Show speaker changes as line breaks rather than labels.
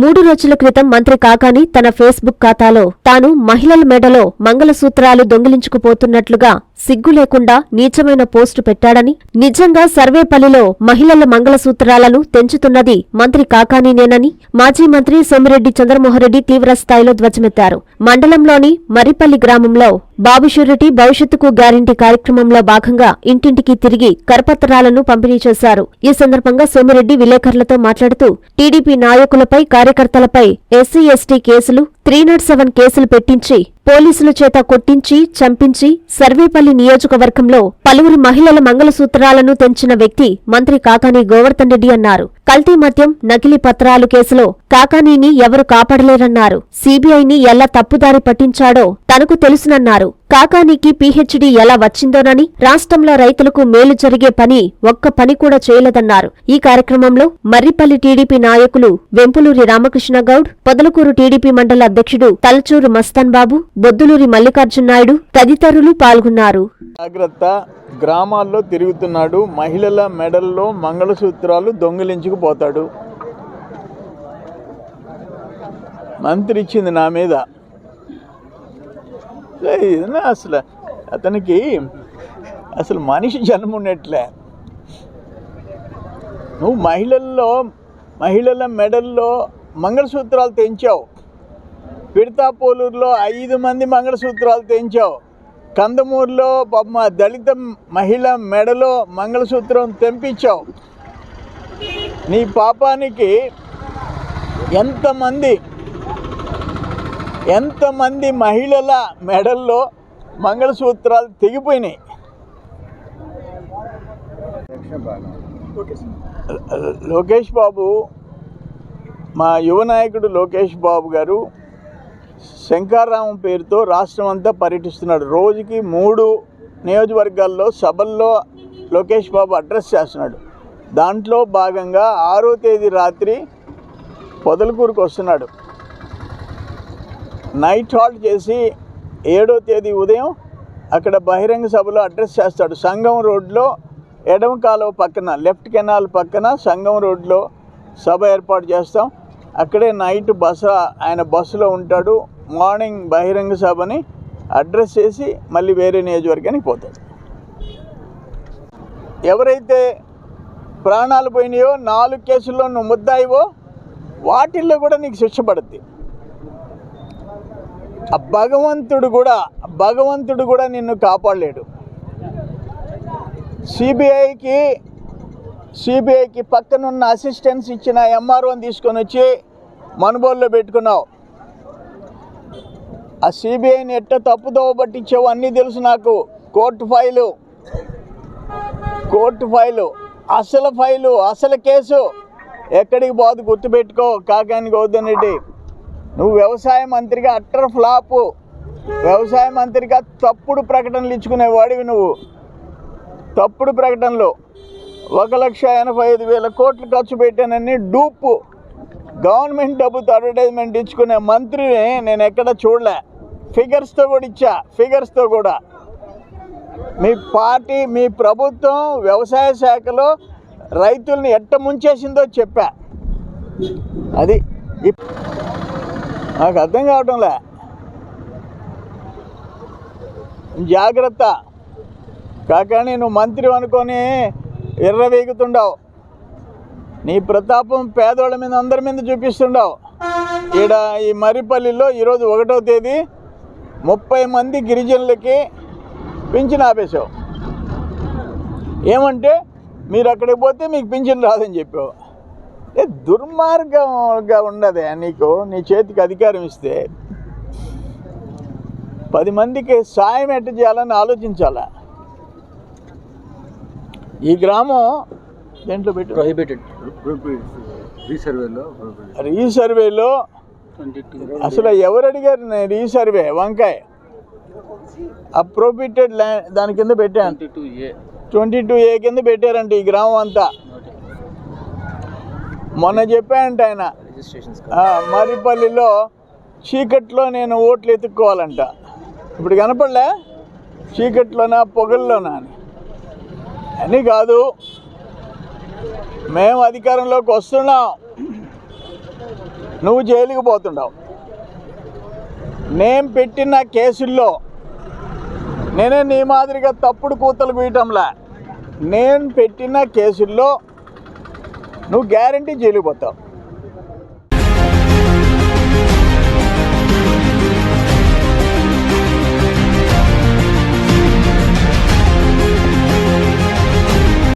3 రోజుల క్రితం మంత్రి కాకాని తన ఫేస్బుక్ ఖాతాలో తాను మహిళల మెడలో మంగళసూత్రాలు దొంగిలించుకుపోతున్నట్లుగా సిగ్గు లేకుండా నీచమైన పోస్టు పెట్టాడని, నిజంగా సర్వేపల్లిలో మహిళల మంగళసూత్రాలను తెంచుతున్నది మంత్రి కాకానీనేనని మాజీ మంత్రి సోమిరెడ్డి చంద్రమోహన్రెడ్డి తీవ్రస్థాయిలో ధ్వజమెత్తారు. మండలంలోని మర్రిపల్లి గ్రామంలో బాబు షూరిటీ భవిష్యత్తుకు గ్యారంటీ కార్యక్రమంలో భాగంగా ఇంటింటికి తిరిగి కరపత్రాలను పంపిణీ చేశారు. ఈ సందర్భంగా సోమిరెడ్డి విలేకరులతో మాట్లాడుతూ టీడీపీ నాయకులపై కార్యకర్తలపై ఎస్సీ ఎస్టీ కేసులు 307 కేసులు పెట్టించి పోలీసుల చేత కొట్టించి చంపించి సర్వేపల్లి నియోజకవర్గంలో పలువురు మహిళల మంగళసూత్రాలను తెంచిన వ్యక్తి మంత్రి కాకాని గోవర్ధన్ రెడ్డి అన్నారు. కల్తీ మద్యం నకిలీ పత్రాలు కేసులో కాకానీని ఎవరు కాపాడలేరన్నారు. సీబీఐని ఎలా తప్పుదారి పట్టించాడో తనకు తెలుసునన్నారు. కాకానీకి పీహెచ్డీ ఎలా వచ్చిందోనని, రాష్ట్రంలో రైతులకు మేలు జరిగే పని ఒక్క పని కూడా చేయలేదన్నారు. ఈ కార్యక్రమంలో మర్రిపల్లి టీడీపీ నాయకులు వెంపులూరి రామకృష్ణగౌడ్, పొదలకూరు టీడీపీ మండల అధ్యక్షుడు తలచూరు మస్తాన్ బాబు, బొద్దులూరి మల్లికార్జున నాయుడు తదితరులు పాల్గొన్నారు.
జాగ్రత్త, గ్రామాల్లో తిరుగుతున్నాడు, మహిళల మెడల్లో మంగళసూత్రాలు దొంగిలించుకుపోతాడు. మంత్రి ఇచ్చింది నా మీద. అసలు అతనికి అసలు మనిషి జన్మ ఉన్నట్లే. నువ్వు మహిళల మెడల్లో మంగళసూత్రాలు తెంచావు. పిడతాపోలూరులో 5 మంది మంగళసూత్రాలు తెంచావు. కందమూరులో దళిత మహిళ మెడలో మంగళసూత్రం తెంపించావు. నీ పాపానికి ఎంతమంది మహిళల మెడల్లో మంగళసూత్రాలు తెగిపోయినాయి. లోకేష్ బాబు, మా యువ నాయకుడు లోకేష్ బాబు గారు శంకారామం పేరుతో రాష్ట్రం అంతా పర్యటిస్తున్నాడు. రోజుకి 3 నియోజకవర్గాల్లో సభల్లో లోకేష్ బాబు అడ్రస్ చేస్తున్నాడు. దాంట్లో భాగంగా 6వ తేదీ రాత్రి పొదలకూరుకు వస్తున్నాడు. నైట్ హాల్ట్ చేసి 7వ తేదీ ఉదయం అక్కడ బహిరంగ సభలో అడ్రస్ చేస్తాడు. సంగం రోడ్లో ఎడమ కాలువ పక్కన, లెఫ్ట్ కెనాల్ పక్కన సంగం రోడ్లో సభ ఏర్పాటు చేస్తాం. అక్కడే నైట్ ఆయన బస్సులో ఉంటాడు. మార్నింగ్ బహిరంగ సభని అడ్రస్ చేసి మళ్ళీ వేరే నియోజకవర్గానికి పోతాడు. ఎవరైతే ప్రాణాలు పోయినాయో 4 కేసుల్లో నువ్వు ముద్దాయివో వాటిల్లో కూడా నీకు శిక్ష పడుద్ది. ఆ భగవంతుడు కూడా నిన్ను కాపాడలేడు. సిబిఐకి పక్కనున్న అసిస్టెన్స్ ఇచ్చిన ఎంఆర్ఓని తీసుకొని వచ్చి మనుబోల్లో పెట్టుకున్నావు. ఆ సిబిఐని ఎట్ట తప్పుదోవ పట్టించావు అన్నీ తెలుసు నాకు. కోర్టు ఫైలు అసలు కేసు ఎక్కడికి పోదు గుర్తుపెట్టుకో. కాకాని గోవర్ధన్ రెడ్డి, నువ్వు వ్యవసాయ మంత్రిగా అట్టర్ ఫ్లాపు. వ్యవసాయ మంత్రిగా తప్పుడు ప్రకటనలు ఇచ్చుకునేవాడివి. నువ్వు తప్పుడు ప్రకటనలు 1,85,000 కోట్లు ఖర్చు పెట్టానని డూపు గవర్నమెంట్ డబ్బుతో అడ్వర్టైజ్మెంట్ ఇచ్చుకునే మంత్రిని నేను ఎక్కడ చూడలే. ఫిగర్స్తో కూడా మీ పార్టీ, మీ ప్రభుత్వం వ్యవసాయ శాఖలో రైతుల్ని ఎట్ట ముంచేసిందో చెప్పా. అది నాకు అర్థం కావటంలే. జాగ్రత్త కాకాని, నువ్వు మంత్రి అనుకొని ఎర్రవేగుతుండవు. నీ ప్రతాపం పేదోళ్ళ మీద అందరి మీద చూపిస్తుండవు. ఈడ ఈ మర్రిపల్లిలో ఈరోజు 1వ తేదీ 30 మంది గిరిజనులకి పింఛన్ ఆపేశావు. ఏమంటే మీరు అక్కడికి పోతే మీకు పింఛన్ రాదని చెప్పావు. దుర్మార్గంగా ఉండదే నీకు. నీ చేతికి అధికారం ఇస్తే 10 మందికి సాయం ఎట్ట చేయాలని ఆలోచించాలా. ఈ గ్రామం దేంట్లో పెట్టి రీసర్వేలో అసలు ఎవరు అడిగారు? రీసర్వే వంకాయ అప్రోప్రియేటెడ్ ల్యాండ్ దాని కింద పెట్టాను. 22A కింద పెట్టారంట ఈ గ్రామం అంతా. మొన్న చెప్పానంట ఆయన, మర్రిపల్లిలో చీకట్లో నేను ఓట్లు ఎత్తుక్కోవాలంట. ఇప్పుడు కనపడలే చీకట్లోనా పొగల్లోనా అని కాదు. మేము అధికారంలోకి వస్తున్నాం. నువ్వు జైలుకి పోతుండవు. నేను పెట్టిన కేసుల్లో నేనే నీ మాదిరిగా తప్పుడు కూతలు కూయటంలా. నేను పెట్టిన కేసుల్లో నువ్వు గ్యారంటీ జైలుకి పోతావు.